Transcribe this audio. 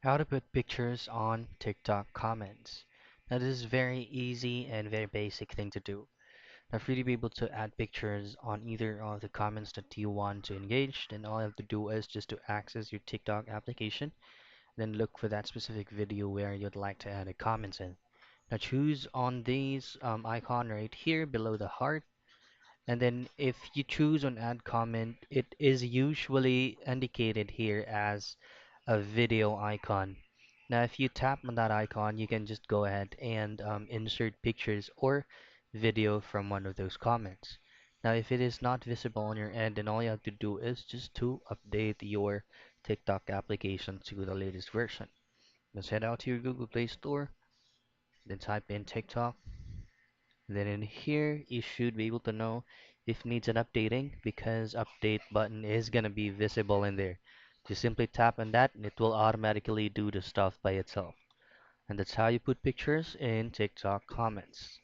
How to put pictures on TikTok comments. Now this is very easy and very basic thing to do. Now for you to be able to add pictures on either of the comments that you want to engage, then all you have to do is just to access your TikTok application, then look for that specific video where you'd like to add a comment in. Now choose on these icon right here below the heart, and then if you choose on add comment, it is usually indicated here as a video icon. Now, if you tap on that icon, you can just go ahead and insert pictures or video from one of those comments. Now, if it is not visible on your end, then all you have to do is just to update your TikTok application to the latest version. Just head out to your Google Play Store, then type in TikTok. Then in here, you should be able to know if needs an updating because update button is gonna be visible in there. Just simply tap on that and it will automatically do the stuff by itself. And that's how you put pictures in TikTok comments.